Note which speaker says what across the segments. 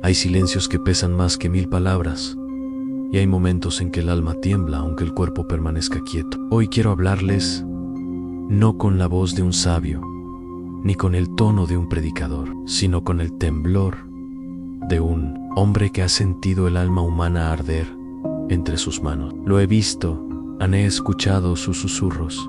Speaker 1: Hay silencios que pesan más que 1000 palabras. Y hay momentos en que el alma tiembla aunque el cuerpo permanezca quieto. Hoy quiero hablarles no con la voz de un sabio, ni con el tono de un predicador, sino con el temblor de un hombre que ha sentido el alma humana arder entre sus manos. Lo he visto, he escuchado sus susurros,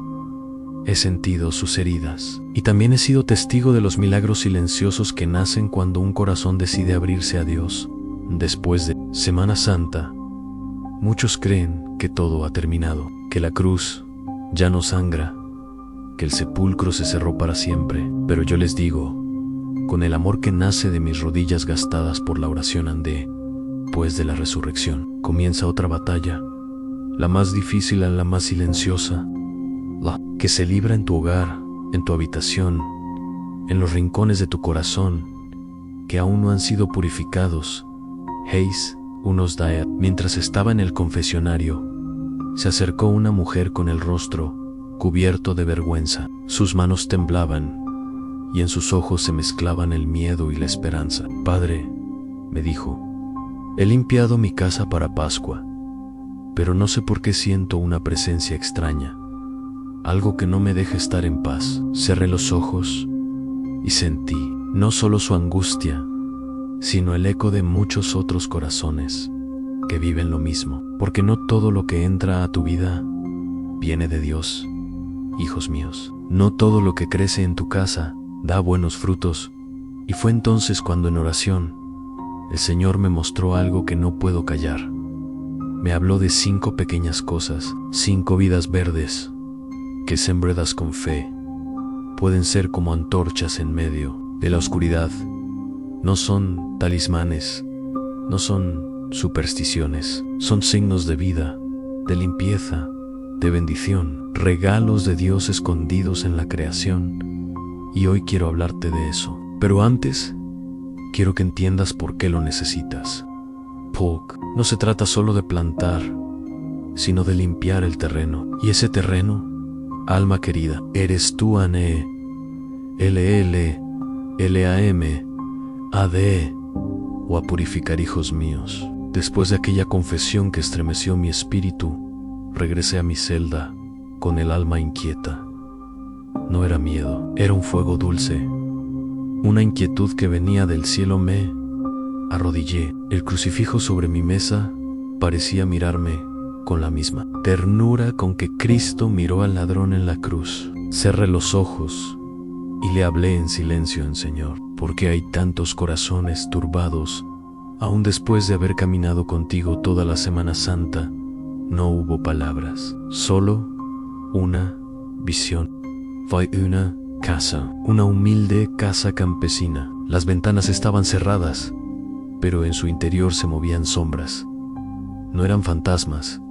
Speaker 1: he sentido sus heridas, y también he sido testigo de los milagros silenciosos que nacen cuando un corazón decide abrirse a Dios. Después de Semana Santa, muchos creen que todo ha terminado, que la cruz ya no sangra, que el sepulcro se cerró para siempre. Pero yo les digo, con el amor que nace de mis rodillas gastadas por la oración andé, pues de la resurrección comienza otra batalla, la más difícil, la más silenciosa, la que se libra en tu hogar, en tu habitación, en los rincones de tu corazón, que aún no han sido purificados. Hayes, unos Daya. Mientras estaba en el confesionario, se acercó una mujer con el rostro cubierto de vergüenza. Sus manos temblaban y en sus ojos se mezclaban el miedo y la esperanza. Padre, me dijo, he limpiado mi casa para Pascua, pero no sé por qué siento una presencia extraña, algo que no me deja estar en paz. Cerré los ojos y sentí no solo su angustia, sino el eco de muchos otros corazones que viven lo mismo. Porque no todo lo que entra a tu vida viene de Dios, hijos míos. No todo lo que crece en tu casa da buenos frutos. Y fue entonces cuando en oración el Señor me mostró algo que no puedo callar. Me habló de 5 pequeñas cosas, 5 vidas verdes, que sembradas con fe, pueden ser como antorchas en medio de la oscuridad. No son talismanes, no son supersticiones, son signos de vida, de limpieza, de bendición, regalos de Dios escondidos en la creación. Y hoy quiero hablarte de eso. Pero antes, quiero que entiendas por qué lo necesitas. Polk, no se trata solo de plantar, sino de limpiar el terreno. Y ese terreno, alma querida, eres tú, Ane, LL, LAM, AD, o a purificar, hijos míos. Después de aquella confesión que estremeció mi espíritu, regresé a mi celda con el alma inquieta. No era miedo, era un fuego dulce, una inquietud que venía del cielo. Me arrodillé. El crucifijo sobre mi mesa parecía mirarme con la misma ternura con que Cristo miró al ladrón en la cruz. Cerré los ojos y le hablé en silencio al Señor. ¿Por qué hay tantos corazones turbados? Aún después de haber caminado contigo toda la Semana Santa, no hubo palabras, solo una visión. Fue una casa, una humilde casa campesina. Las ventanas estaban cerradas, pero en su interior se movían sombras. No eran fantasmas,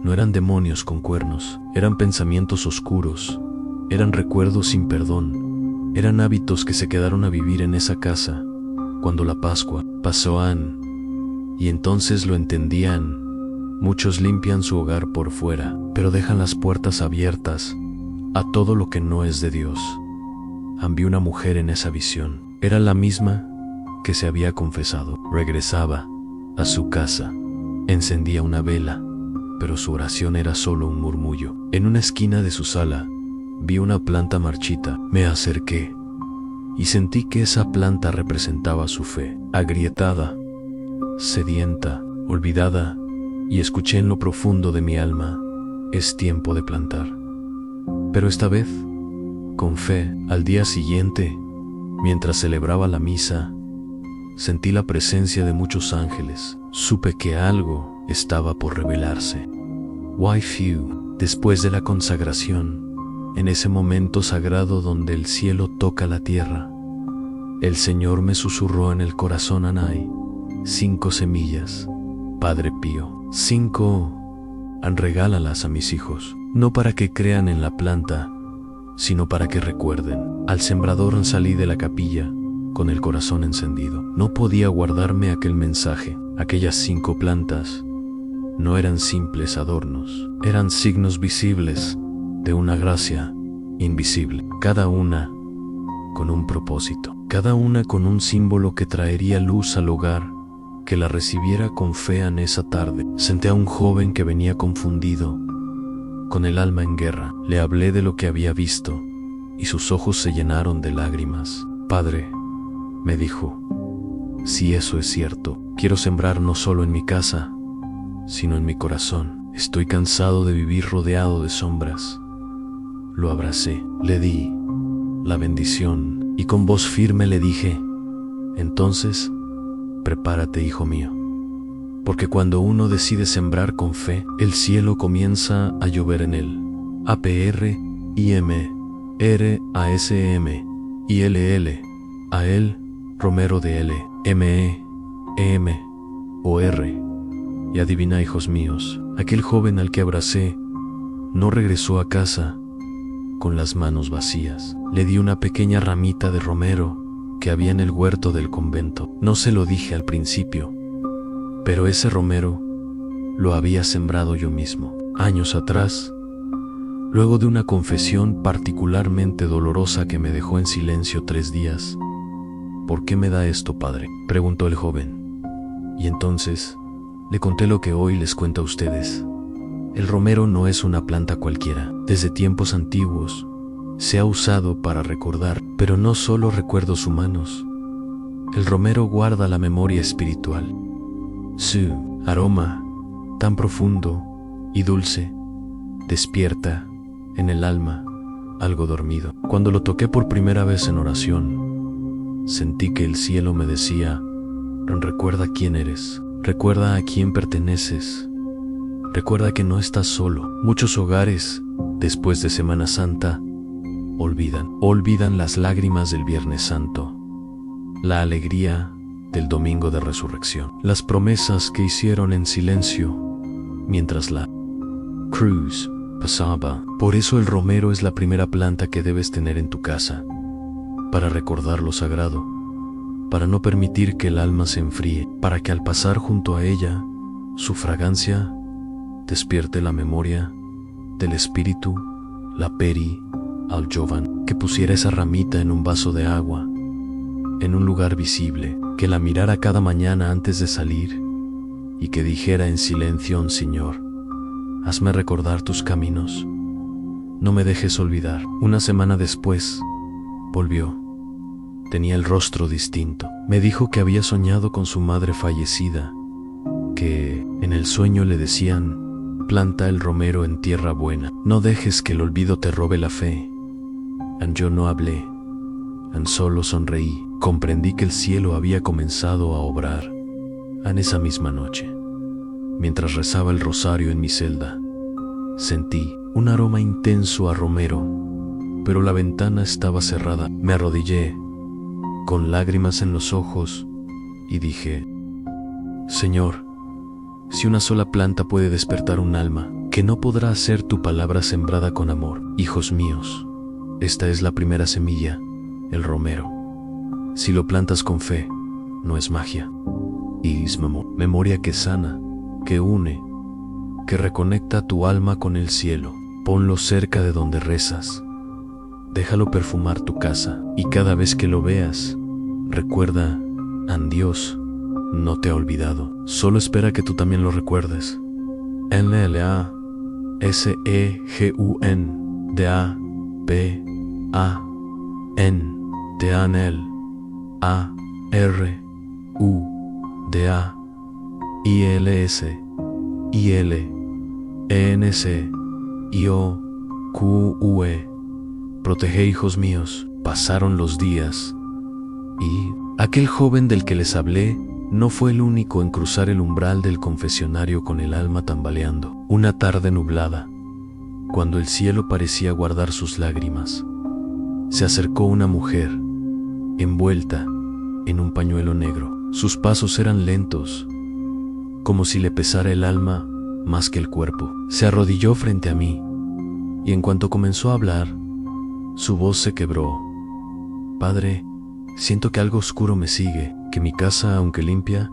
Speaker 1: no eran demonios con cuernos, eran pensamientos oscuros, eran recuerdos sin perdón, eran hábitos que se quedaron a vivir en esa casa cuando la Pascua pasó. Y entonces lo entendían. Muchos limpian su hogar por fuera, pero dejan las puertas abiertas a todo lo que no es de Dios. Vi una mujer en esa visión. Era la misma que se había confesado. Regresaba a su casa, encendía una vela, pero su oración era solo un murmullo. En una esquina de su sala, vi una planta marchita. Me acerqué y sentí que esa planta representaba su fe, agrietada, sedienta, olvidada, y escuché en lo profundo de mi alma: es tiempo de plantar. Pero esta vez, con fe. Al día siguiente, mientras celebraba la misa, sentí la presencia de muchos ángeles. Supe que algo estaba por revelarse. Después de la consagración, en ese momento sagrado donde el cielo toca la tierra, el Señor me susurró en el corazón: Anay, 5 semillas, Padre Pío. 5, regálalas a mis hijos, no para que crean en la planta, sino para que recuerden. Al sembrador salí de la capilla con el corazón encendido. No podía guardarme aquel mensaje. Aquellas 5 plantas no eran simples adornos, eran signos visibles de una gracia invisible, cada una con un propósito, cada una con un símbolo que traería luz al hogar que la recibiera con fe en esa tarde. Senté a un joven que venía confundido, con el alma en guerra. Le hablé de lo que había visto, y sus ojos se llenaron de lágrimas. Padre, me dijo, si eso es cierto, quiero sembrar no solo en mi casa, sino en mi corazón. Estoy cansado de vivir rodeado de sombras. Lo abracé, le di la bendición y con voz firme le dije, entonces, prepárate, hijo mío, porque cuando uno decide sembrar con fe, el cielo comienza a llover en él. APRIM RASM ILL a él, Romero de L MEMOR. Y adivina, hijos míos, aquel joven al que abracé no regresó a casa con las manos vacías. Le di una pequeña ramita de romero que había en el huerto del convento. No se lo dije al principio, pero ese romero lo había sembrado yo mismo, años atrás, luego de una confesión particularmente dolorosa que me dejó en silencio 3 días. ¿Por qué me da esto, padre?, preguntó el joven. Y entonces le conté lo que hoy les cuento a ustedes. El romero no es una planta cualquiera. Desde tiempos antiguos se ha usado para recordar, pero no solo recuerdos humanos. El romero guarda la memoria espiritual. Su aroma, tan profundo y dulce, despierta en el alma algo dormido. Cuando lo toqué por primera vez en oración, sentí que el cielo me decía, recuerda quién eres, recuerda a quién perteneces, recuerda que no estás solo. Muchos hogares, después de Semana Santa, olvidan las lágrimas del Viernes Santo, la alegría del Domingo de Resurrección, las promesas que hicieron en silencio mientras la cruz pasaba. Por eso el romero es la primera planta que debes tener en tu casa, para recordar lo sagrado, para no permitir que el alma se enfríe, para que al pasar junto a ella, su fragancia despierte la memoria del espíritu, la peri al jovan, que pusiera esa ramita en un vaso de agua, en un lugar visible, que la mirara cada mañana antes de salir y que dijera en silencio, Señor, hazme recordar tus caminos, no me dejes olvidar. Una semana después, volvió. Tenía el rostro distinto. Me dijo que había soñado con su madre fallecida, que en el sueño le decían, planta el romero en tierra buena, no dejes que el olvido te robe la fe. Yo no hablé, solo sonreí. Comprendí que el cielo había comenzado a obrar en esa misma noche. Mientras rezaba el rosario en mi celda, sentí un aroma intenso a romero, pero la ventana estaba cerrada. Me arrodillé, con lágrimas en los ojos, y dije, Señor, si una sola planta puede despertar un alma, ¿qué no podrá ser tu palabra sembrada con amor? Hijos míos, esta es la primera semilla, el romero. Si lo plantas con fe, no es magia, y es memoria que sana, que une, que reconecta tu alma con el cielo. Ponlo cerca de donde rezas, déjalo perfumar tu casa, y cada vez que lo veas, recuerda, Dios no te ha olvidado, solo espera que tú también lo recuerdes. NLASEGUNDAPAN Teanel ARUDA ILENCIOQUE. Protege, hijos míos. Pasaron los días y aquel joven del que les hablé no fue el único en cruzar el umbral del confesionario con el alma tambaleando. Una tarde nublada, cuando el cielo parecía guardar sus lágrimas, se acercó una mujer, envuelta en un pañuelo negro. Sus pasos eran lentos, como si le pesara el alma más que el cuerpo. Se arrodilló frente a mí, y en cuanto comenzó a hablar, su voz se quebró. Padre, siento que algo oscuro me sigue, que mi casa, aunque limpia,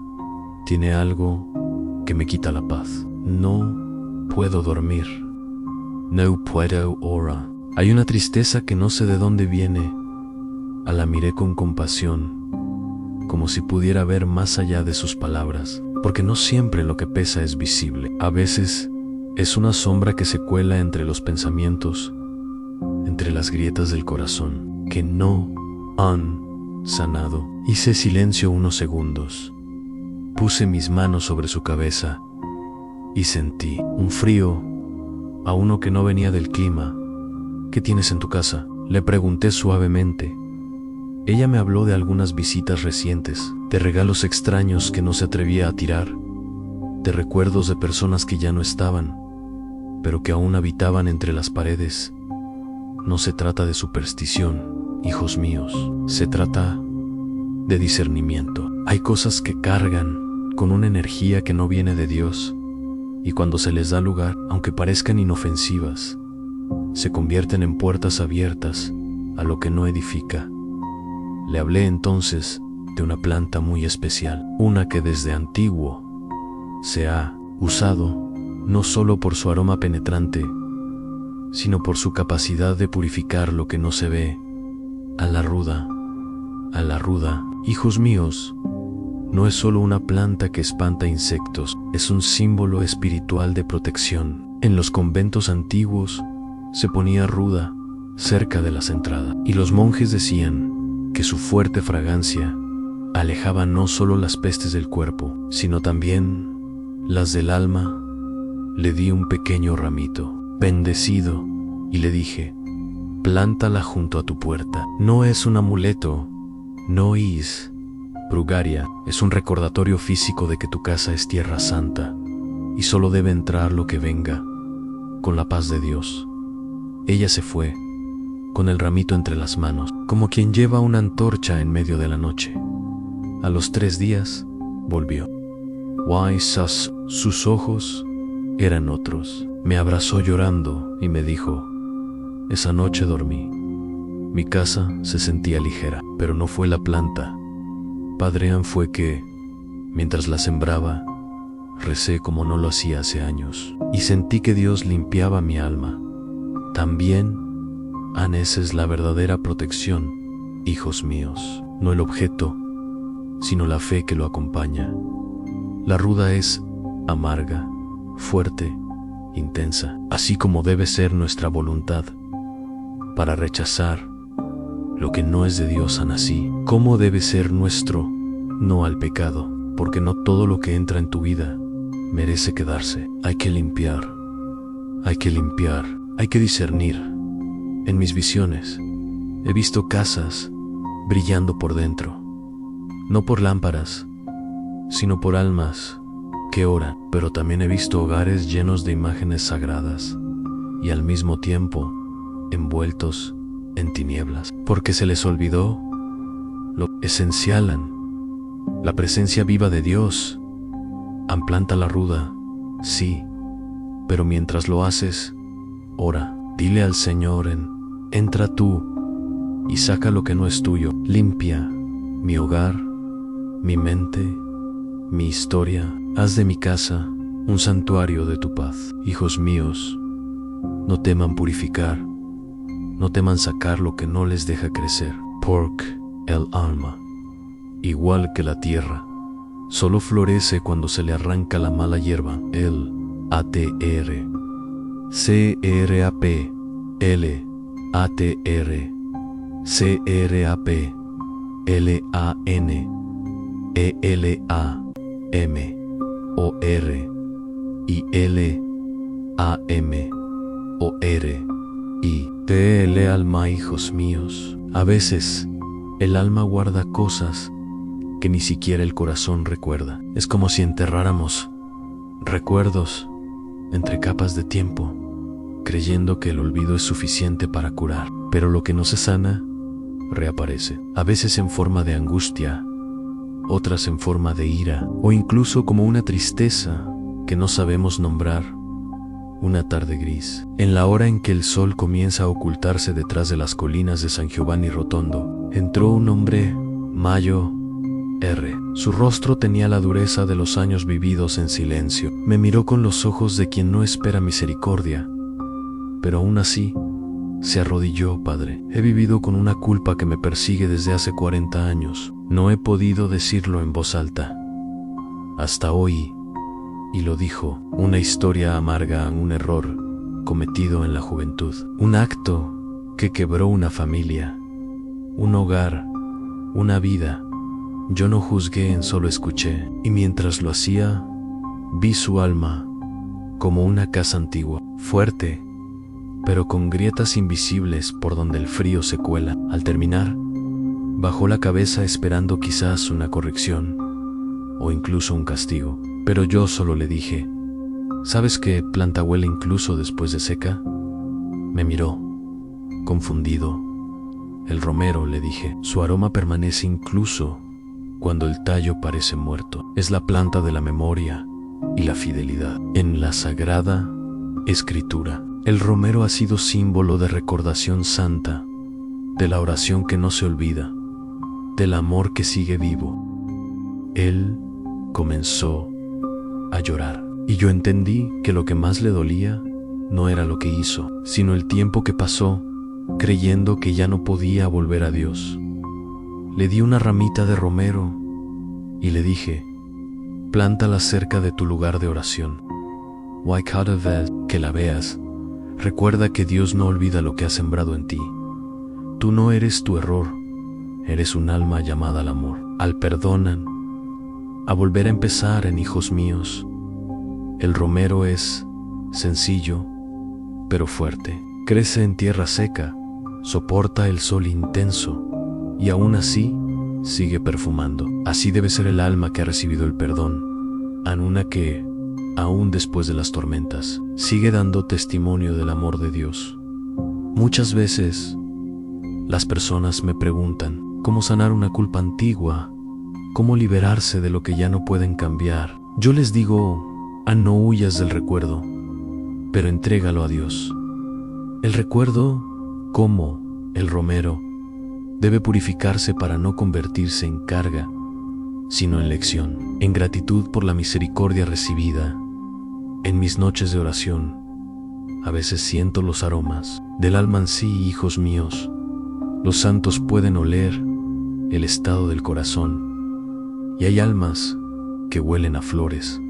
Speaker 1: tiene algo que me quita la paz. No puedo dormir. No puedo orar. Hay una tristeza que no sé de dónde viene. La miré con compasión como si pudiera ver más allá de sus palabras, porque no siempre lo que pesa es visible. A veces es una sombra que se cuela entre los pensamientos, entre las grietas del corazón, que no han sanado. Hice silencio unos segundos. Puse mis manos sobre su cabeza y sentí un frío, a uno que no venía del clima. ¿Qué tienes en tu casa?, le pregunté suavemente. Ella me habló de algunas visitas recientes, de regalos extraños que no se atrevía a tirar, de recuerdos de personas que ya no estaban, pero que aún habitaban entre las paredes. No se trata de superstición, hijos míos, se trata de discernimiento. Hay cosas que cargan con una energía que no viene de Dios, y cuando se les da lugar, aunque parezcan inofensivas, se convierten en puertas abiertas a lo que no edifica. Le hablé entonces de una planta muy especial, una que desde antiguo se ha usado no solo por su aroma penetrante, sino por su capacidad de purificar lo que no se ve. A la ruda, hijos míos, no es solo una planta que espanta insectos, es un símbolo espiritual de protección. En los conventos antiguos se ponía ruda cerca de las entradas, y los monjes decían que su fuerte fragancia alejaba no solo las pestes del cuerpo, sino también las del alma. Le di un pequeño ramito, bendecido, y le dije: plántala junto a tu puerta. No es un amuleto, no es brugaria, es un recordatorio físico de que tu casa es tierra santa, y solo debe entrar lo que venga con la paz de Dios. Ella se fue, con el ramito entre las manos, como quien lleva una antorcha en medio de la noche. A los 3 días, volvió. Sus ojos eran otros. Me abrazó llorando y me dijo: esa noche dormí. Mi casa se sentía ligera, pero no fue la planta. Padre Ann, fue que, mientras la sembraba, recé como no lo hacía hace años, y sentí que Dios limpiaba mi alma. También, Ann, esa es la verdadera protección, hijos míos, no el objeto, sino la fe que lo acompaña. La ruda es amarga, fuerte, intensa, así como debe ser nuestra voluntad para rechazar lo que no es de Dios. Así como debe ser nuestro no al pecado, porque no todo lo que entra en tu vida merece quedarse. Hay que limpiar, hay que discernir. En mis visiones he visto casas brillando por dentro, no por lámparas, sino por almas que oran, pero también he visto hogares llenos de imágenes sagradas y al mismo tiempo envueltos en tinieblas, porque se les olvidó lo esencial, la presencia viva de Dios. Planta la ruda, sí, pero mientras lo haces, ora, dile al Señor: entra tú y saca lo que no es tuyo. Limpia mi hogar, mi mente, mi historia. Haz de mi casa un santuario de tu paz. Hijos míos, no teman purificar, no teman sacar lo que no les deja crecer, porque el alma, igual que la tierra, solo florece cuando se le arranca la mala hierba. El ATR, CRAP, L, ATR, CRAP, LAN, ELAM, OR, y LAM, OR, y TL alma. Hijos míos, a veces el alma guarda cosas que ni siquiera el corazón recuerda. Es como si enterráramos recuerdos entre capas de tiempo, creyendo que el olvido es suficiente para curar. Pero lo que no se sana, reaparece. A veces en forma de angustia, otras en forma de ira, o incluso como una tristeza que no sabemos nombrar. Una tarde gris, en la hora en que el sol comienza a ocultarse detrás de las colinas de San Giovanni Rotondo, entró un hombre, Mayo R. Su rostro tenía la dureza de los años vividos en silencio. Me miró con los ojos de quien no espera misericordia, pero aún así se arrodilló. Padre, he vivido con una culpa que me persigue desde hace 40 años, No he podido decirlo en voz alta. Hasta hoy, y lo dijo, una historia amarga, un error cometido en la juventud, un acto que quebró una familia, un hogar, una vida. Yo no juzgué, solo escuché, y mientras lo hacía, vi su alma como una casa antigua, fuerte, pero con grietas invisibles por donde el frío se cuela. Al terminar, bajó la cabeza esperando quizás una corrección o incluso un castigo. Pero yo solo le dije, ¿sabes qué planta huele incluso después de seca? Me miró, confundido. El romero, le dije, su aroma permanece incluso cuando el tallo parece muerto. Es la planta de la memoria y la fidelidad. En la Sagrada Escritura, el romero ha sido símbolo de recordación santa, de la oración que no se olvida, del amor que sigue vivo. Él comenzó a llorar, y yo entendí que lo que más le dolía no era lo que hizo, sino el tiempo que pasó creyendo que ya no podía volver a Dios. Le di una ramita de romero y le dije, plántala cerca de tu lugar de oración. Why cada vez que la veas, recuerda que Dios no olvida lo que ha sembrado en ti. Tú no eres tu error, eres un alma llamada al amor, al perdonan, a volver a empezar en hijos míos. El romero es sencillo, pero fuerte. Crece en tierra seca, soporta el sol intenso y aún así sigue perfumando. Así debe ser el alma que ha recibido el perdón, una que, aún después de las tormentas, sigue dando testimonio del amor de Dios. Muchas veces las personas me preguntan cómo sanar una culpa antigua, cómo liberarse de lo que ya no pueden cambiar. Yo les digo, no huyas del recuerdo, pero entrégalo a Dios. El recuerdo, como el romero, debe purificarse para no convertirse en carga, sino en lección, en gratitud por la misericordia recibida. En mis noches de oración, a veces siento los aromas del alma en sí, hijos míos. Los santos pueden oler el estado del corazón, y hay almas que huelen a flores,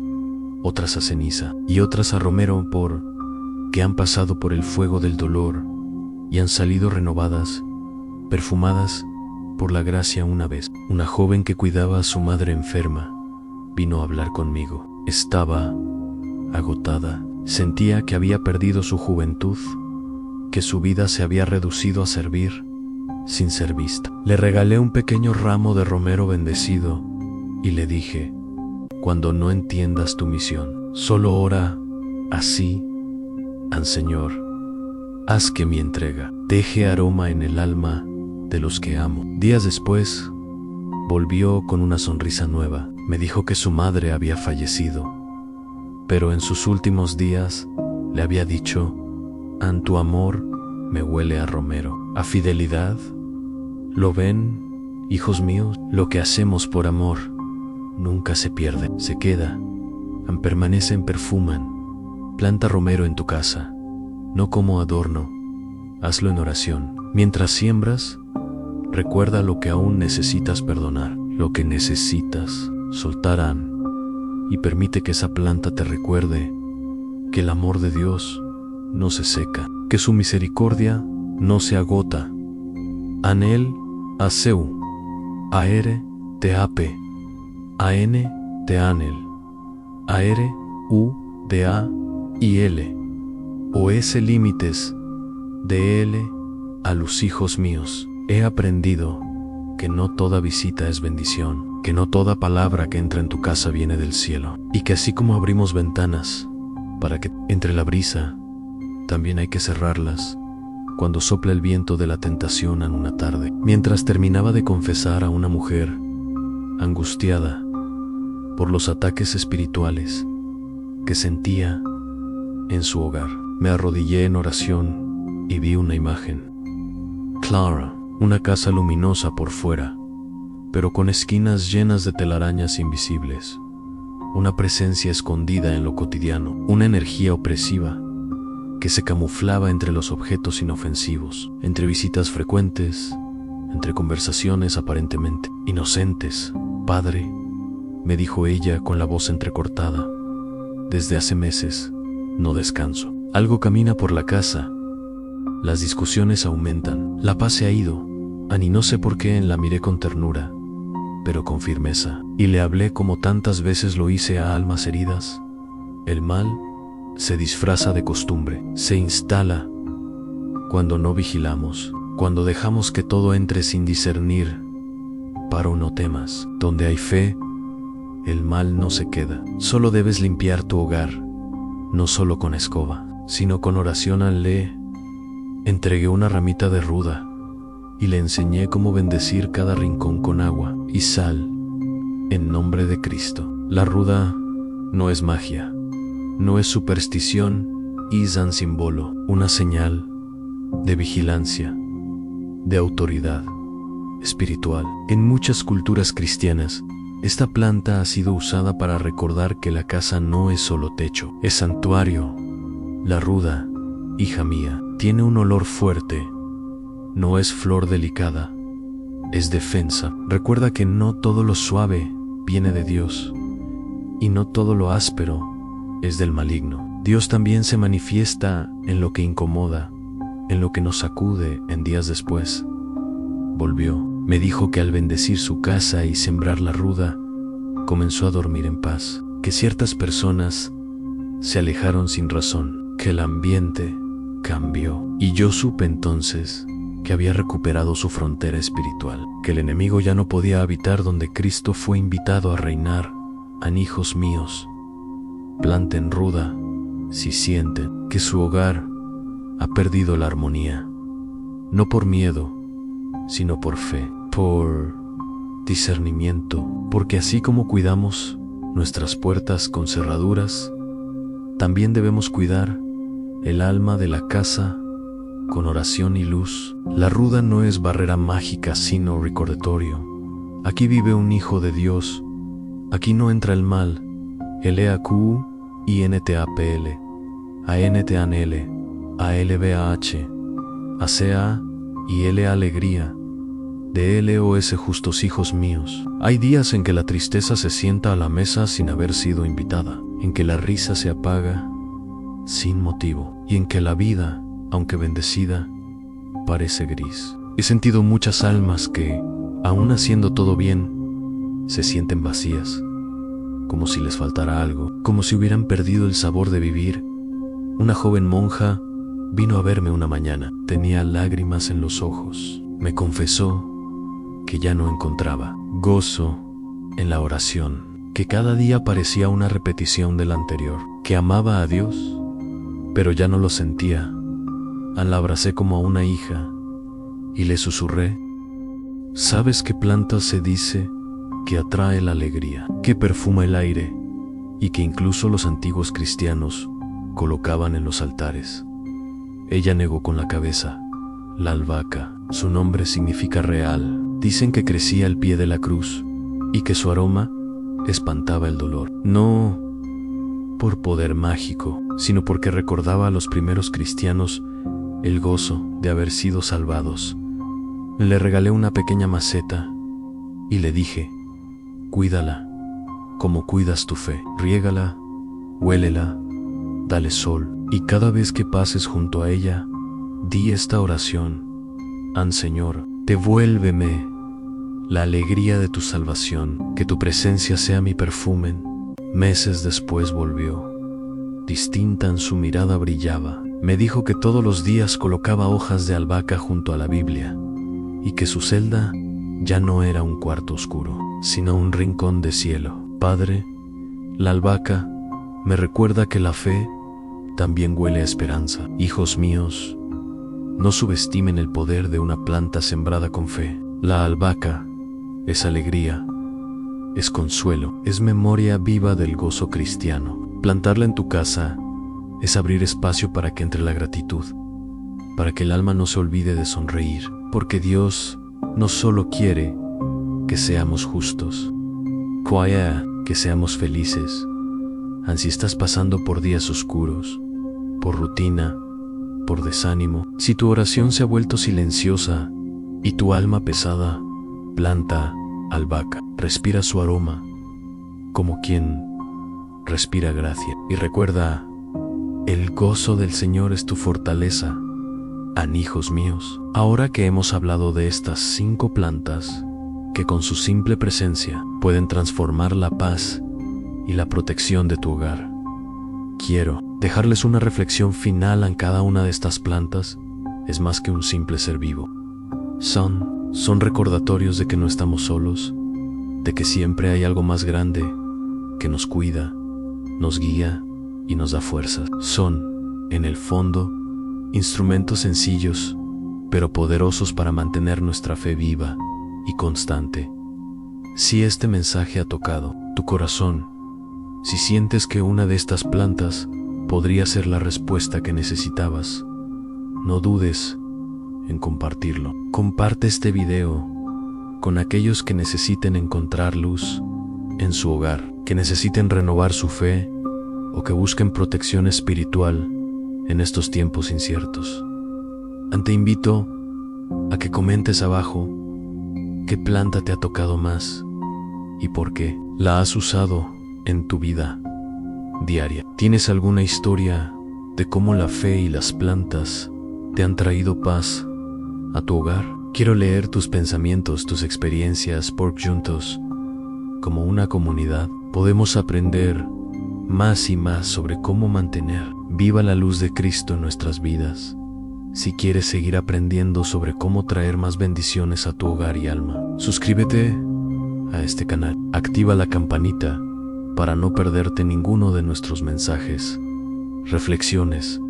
Speaker 1: otras a ceniza y otras a romero que han pasado por el fuego del dolor y han salido renovadas, perfumadas por la gracia. Una vez, una joven que cuidaba a su madre enferma vino a hablar conmigo. Estaba agotada, sentía que había perdido su juventud, que su vida se había reducido a servir sin ser vista. Le regalé un pequeño ramo de romero bendecido y le dije, cuando no entiendas tu misión, solo ora así al Señor. Haz que mi entrega deje aroma en el alma de los que amo. Días después, volvió con una sonrisa nueva. Me dijo que su madre había fallecido, pero en sus últimos días le había dicho, tu amor me huele a romero, a fidelidad. ¿Lo ven, hijos míos? Lo que hacemos por amor nunca se pierde, se queda, permanecen, perfuman. Planta romero en tu casa, no como adorno, hazlo en oración. Mientras siembras, recuerda lo que aún necesitas perdonar, lo que necesitas soltar, y permite que esa planta te recuerde que el amor de Dios no se seca, que su misericordia no se agota. Anel, aseu, aere, teape, an, teanel, aere, u, de a, y L, o S límites, de L a los hijos míos. He aprendido que no toda visita es bendición, que no toda palabra que entra en tu casa viene del cielo, y que así como abrimos ventanas para que entre la brisa, también hay que cerrarlas cuando sopla el viento de la tentación en una tarde. Mientras terminaba de confesar a una mujer angustiada por los ataques espirituales que sentía en su hogar, me arrodillé en oración y vi una imagen clara, una casa luminosa por fuera, pero con esquinas llenas de telarañas invisibles, una presencia escondida en lo cotidiano, una energía opresiva que se camuflaba entre los objetos inofensivos, entre visitas frecuentes entre conversaciones aparentemente inocentes. Padre, me dijo ella con la voz entrecortada, desde hace meses no descanso. Algo camina por la casa. Las discusiones aumentan. La paz se ha ido. Ani, no sé por qué, la miré con ternura, pero con firmeza, y le hablé como tantas veces lo hice a almas heridas. El mal se disfraza de costumbre, se instala cuando no vigilamos, cuando dejamos que todo entre sin discernir. Paro, no temas. Donde hay fe, el mal no se queda. Solo debes limpiar tu hogar, no solo con escoba, sino con oración. Le entregué una ramita de ruda y le enseñé cómo bendecir cada rincón con agua y sal, en nombre de Cristo. La ruda no es magia, no es superstición, es un símbolo, una señal de vigilancia, de autoridad espiritual. En muchas culturas cristianas, esta planta ha sido usada para recordar que la casa no es solo techo, es santuario. La ruda, hija mía, tiene un olor fuerte. No es flor delicada, es defensa. Recuerda que no todo lo suave viene de Dios, y no todo lo áspero es del maligno. Dios también se manifiesta en lo que incomoda, en lo que nos sacude. En días después, volvió. Me dijo que al bendecir su casa y sembrar la ruda, comenzó a dormir en paz, que ciertas personas se alejaron sin razón, que el ambiente cambió. Y yo supe entonces que había recuperado su frontera espiritual, que el enemigo ya no podía habitar donde Cristo fue invitado a reinar. Hijos míos, planten ruda si sienten que su hogar ha perdido la armonía, no por miedo, sino por fe, por discernimiento, porque así como cuidamos nuestras puertas con cerraduras, también debemos cuidar el alma de la casa con oración y luz. La ruda no es barrera mágica, sino recordatorio. Aquí vive un hijo de Dios. Aquí no entra el mal. LAQUINTAPL, ANTANL, ALBAH, ACA y L alegría. DLOS, justos hijos míos. Hay días en que la tristeza se sienta a la mesa sin haber sido invitada, en que la risa se apaga sin motivo, y en que la vida, aunque bendecida, parece gris. He sentido muchas almas que, aún haciendo todo bien, se sienten vacías, como si les faltara algo, como si hubieran perdido el sabor de vivir. Una joven monja vino a verme una mañana. Tenía lágrimas en los ojos. Me confesó que ya no encontraba gozo en la oración, que cada día parecía una repetición del anterior, que amaba a Dios, pero ya no lo sentía. La abracé como a una hija y le susurré: ¿sabes qué planta se dice que atrae la alegría, que perfuma el aire y que incluso los antiguos cristianos colocaban en los altares? Ella negó con la cabeza. La albahaca, su nombre significa real. Dicen que crecía al pie de la cruz y que su aroma espantaba el dolor. No por poder mágico, sino porque recordaba a los primeros cristianos el gozo de haber sido salvados. Le regalé una pequeña maceta y le dije: cuídala como cuidas tu fe. Riégala, huélela, dale sol, y cada vez que pases junto a ella, di esta oración: Señor, devuélveme la alegría de tu salvación, que tu presencia sea mi perfume. Meses después volvió. Distinta en su mirada brillaba. Me dijo que todos los días colocaba hojas de albahaca junto a la Biblia y que su celda ya no era un cuarto oscuro, sino un rincón de cielo. Padre, la albahaca me recuerda que la fe también huele a esperanza. Hijos míos, no subestimen el poder de una planta sembrada con fe. La albahaca es alegría, es consuelo, es memoria viva del gozo cristiano. Plantarla en tu casa es abrir espacio para que entre la gratitud, para que el alma no se olvide de sonreír, porque Dios no solo quiere que seamos justos, que seamos felices. Si estás pasando por días oscuros, por rutina, por desánimo, si tu oración se ha vuelto silenciosa, Y tu alma pesada, planta albahaca, respira su aroma como quien respira gracia. Y recuerda, el gozo del Señor es tu fortaleza, hijos míos. Ahora que hemos hablado de estas 5 plantas que con su simple presencia pueden transformar la paz y la protección de tu hogar, quiero dejarles una reflexión final. En cada una de estas plantas es más que un simple ser vivo. Son recordatorios de que no estamos solos, de que siempre hay algo más grande que nos cuida, nos guía y nos da fuerzas. Son, en el fondo, instrumentos sencillos, pero poderosos para mantener nuestra fe viva y constante. Si este mensaje ha tocado tu corazón, si sientes que una de estas plantas podría ser la respuesta que necesitabas, no dudes en compartirlo. Comparte este video con aquellos que necesiten encontrar luz en su hogar, que necesiten renovar su fe o que busquen protección espiritual en estos tiempos inciertos. Te invito a que comentes abajo qué planta te ha tocado más y por qué la has usado en tu vida diaria. ¿Tienes alguna historia de cómo la fe y las plantas te han traído paz a tu hogar? Quiero leer tus pensamientos, tus experiencias, porque juntos, como una comunidad, podemos aprender más y más sobre cómo mantener viva la luz de Cristo en nuestras vidas. Si quieres seguir aprendiendo sobre cómo traer más bendiciones a tu hogar y alma, suscríbete a este canal. Activa la campanita para no perderte ninguno de nuestros mensajes, reflexiones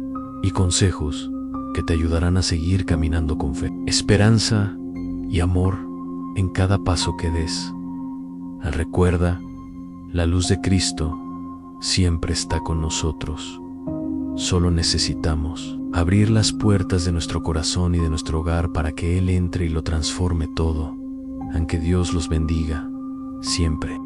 Speaker 1: y consejos que te ayudarán a seguir caminando con fe, esperanza y amor en cada paso que des. Recuerda, la luz de Cristo siempre está con nosotros. Solo necesitamos abrir las puertas de nuestro corazón y de nuestro hogar para que Él entre y lo transforme todo. Aunque Dios los bendiga siempre.